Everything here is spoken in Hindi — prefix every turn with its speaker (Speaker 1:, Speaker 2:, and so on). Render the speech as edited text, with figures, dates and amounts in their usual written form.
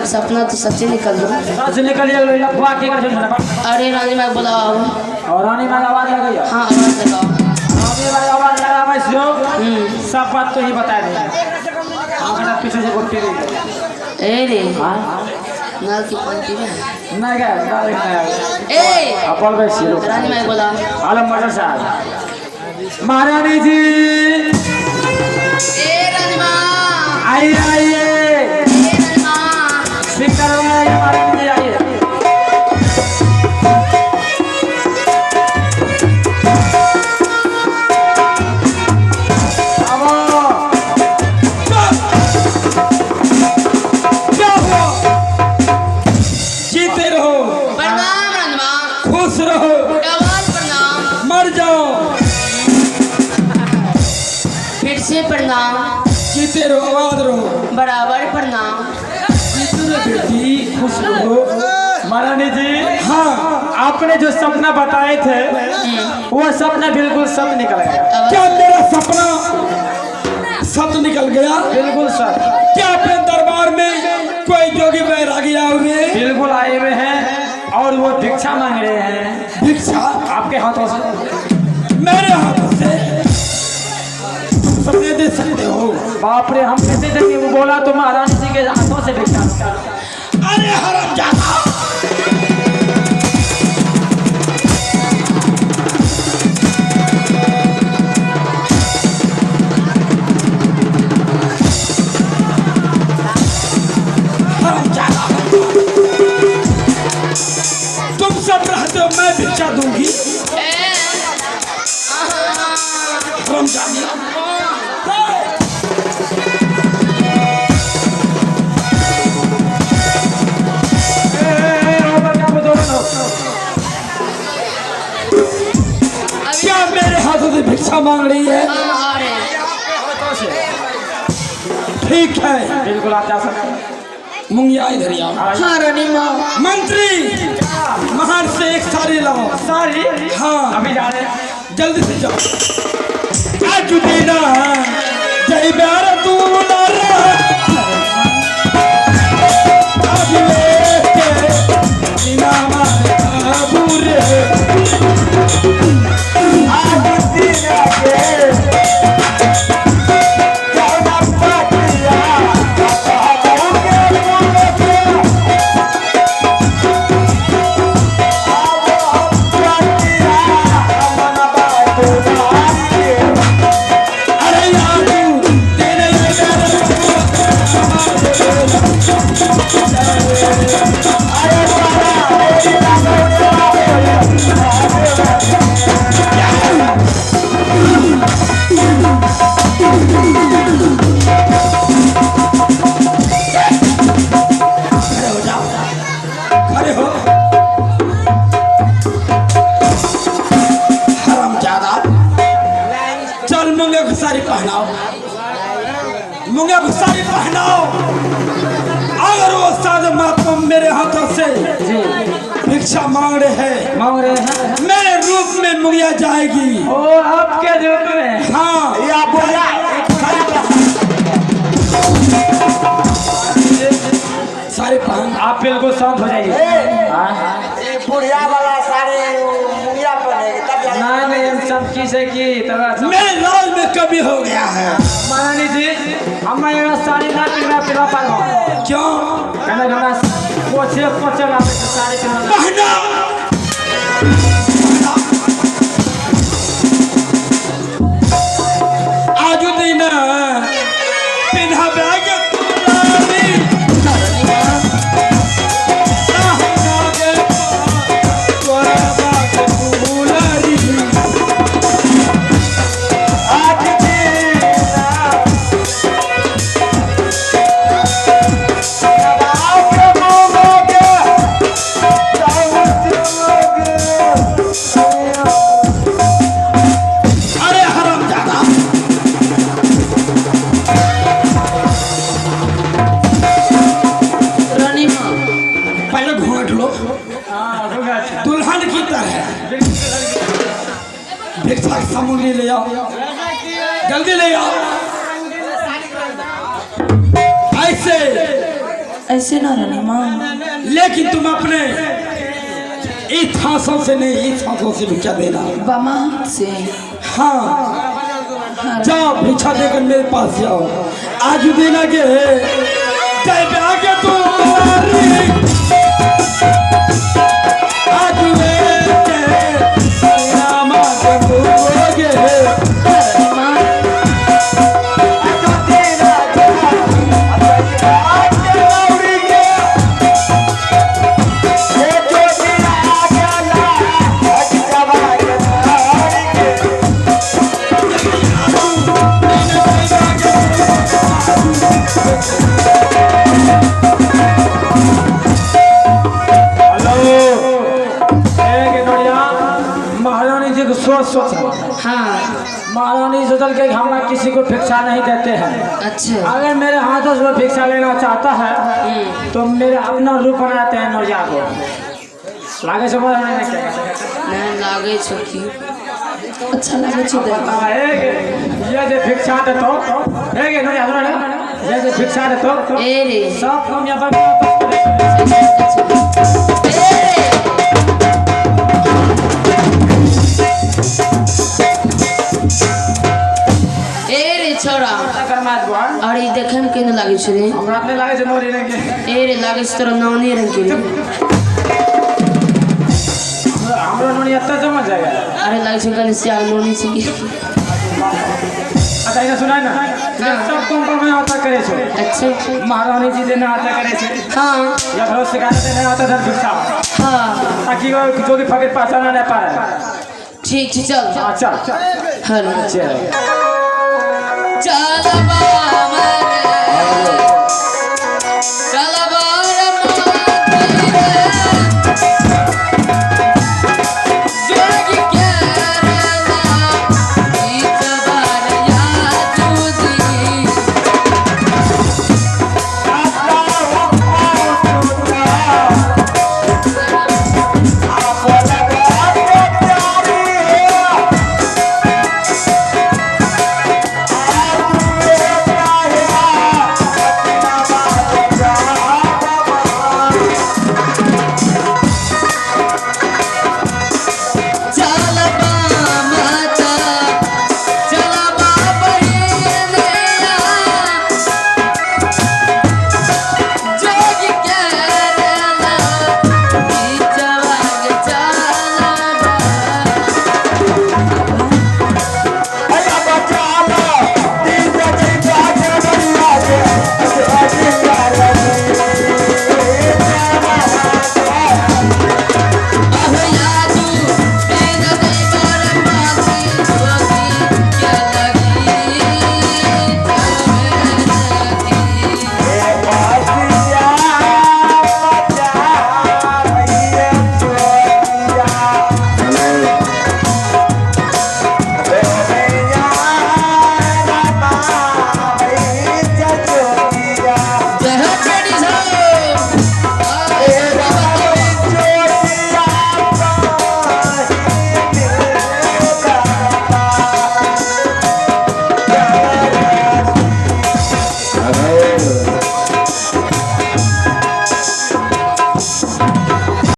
Speaker 1: सपना तो सच्ची निकल दो।
Speaker 2: सच निकल गया लफवा के कर सुनना।
Speaker 1: अरे रानी माँ बुलाओ।
Speaker 2: और रानी माँ आवाज लगाइए।
Speaker 1: हाँ आवाज लगाओ।
Speaker 2: रानी माँ आवाज लगा मैं सो सब बात तो ही बता देंगे। आंखना पीछे से गोटी दे।
Speaker 1: ए रे
Speaker 2: हां
Speaker 1: नल की पंक्ति में
Speaker 2: नहीं गया डाल गया।
Speaker 1: ए
Speaker 2: अपन बैठ
Speaker 1: रानी माँ बुलाओ।
Speaker 2: आलम मटर साहब महारानी जी
Speaker 1: ए रानी माँ
Speaker 2: आइए आइए।
Speaker 1: रानी माँ
Speaker 2: स्पीकर में महारानी जी आइए।
Speaker 1: प्रणाम
Speaker 2: जीते रहो आबाद रहो
Speaker 1: बराबर प्रणाम।
Speaker 2: बेटी खुश रहो। महारानी जी हाँ आपने जो सपना बताए थे वो सपना बिल्कुल सच निकल गया। क्या मेरा सपना सच निकल गया? बिल्कुल सच। क्या अपने दरबार में कोई जोगी बैरागी आए हुए? बिल्कुल आए हुए हैं और वो भिक्षा मांग रहे हैं। भिक्षा आपके हाथों से? मेरे हाथों से सपने दे सकते हो? बाप रे हम कैसे देंगे? वो बोला तो महाराज जी के हाथों से भिक्षा। अरे हरामजादा तुम सब रहते हो मैं भिक्षा दूंगी। हरामजादी क्या मेरे हाथों से भिक्षा मांग रही है? ठीक है बिल्कुल आप जा सकते हैं। मुंगिया इधर आओ। हाँ रानी माँ। मंत्री महान से एक साड़ी लाओ। साड़ी? हाँ अभी जा रहे हैं जल्दी से जाओ। आज देना जय प्यार तू लारा आज लेके बिना मारे पूरे आज देना के मुंगे साड़ी पहनाओ। अगर वो साधु महात्मा मेरे हाथों से भिक्षा मांग रहे हैं मेरे रूप में मुंगिया जाएगी। ओ आपके रूप में? हाँ या बोला साड़ी पहन। आप बिल्कुल शांत हो जाइए।
Speaker 3: बुढ़िया वाला साड़ी मुंगिया पहनेगी तब
Speaker 2: नहीं हम सब किसे की तरह
Speaker 3: मेरे लाल में कमी हो गया है।
Speaker 2: महारानी जी हम साड़ी ना पिला पाऊँ।
Speaker 3: क्यों?
Speaker 2: कहना पोछे साड़ी
Speaker 3: पहना। आज दिन पिन्हा बैग दुल्हन की तरह भिक्षा सामग्री ले आओ। जल्दी ले आओ। ऐसे
Speaker 4: ऐसे ना रहने माँ।
Speaker 3: लेकिन तुम अपने इस हाथों से नहीं, इस हाथों से भिक्षा देना।
Speaker 4: बामा से।
Speaker 3: हाँ, जाओ भिक्षा देकर मेरे पास जाओ। आज देना के आगे तो आज
Speaker 1: हाँ
Speaker 2: महारानी सोचल के हमरा किसी को भिक्षा नहीं देते हैं।
Speaker 1: अच्छा
Speaker 2: अगर मेरे हाथों से भिक्षा लेना चाहता है तो मेरे अपना रूप बनाते हैं नौजा को लागे से
Speaker 1: नहीं लागे छो की
Speaker 4: अच्छा लगे छो दे।
Speaker 2: ये जो भिक्षा देतो है के नौजा ये जो भिक्षा देतो
Speaker 1: ए रे
Speaker 2: सब काम यहाँ पर
Speaker 1: छोड़ा और ये देखे में केने लागे छे रे
Speaker 2: हमरा अपने लागे छे नोरी रंग के
Speaker 1: ए रे लागे छे तोरा नानी रंग के
Speaker 2: हमरा नोनी अत्ता जमा जाएगा।
Speaker 1: अरे लागे छे कने से नोनी छे की
Speaker 2: अच्छा ये सुनाई ना सब काम पर मैं आता करे छे।
Speaker 1: अच्छा
Speaker 2: महारानी जी देना आता करे छे।
Speaker 1: हां
Speaker 2: या घर से गाने देना आता धर भिक्षा।
Speaker 1: हां
Speaker 2: ताकि वो जो भी फकीर पहचाना नहीं पाए।
Speaker 1: ठीक है चल
Speaker 2: अच्छा
Speaker 1: हर
Speaker 2: चल
Speaker 1: चल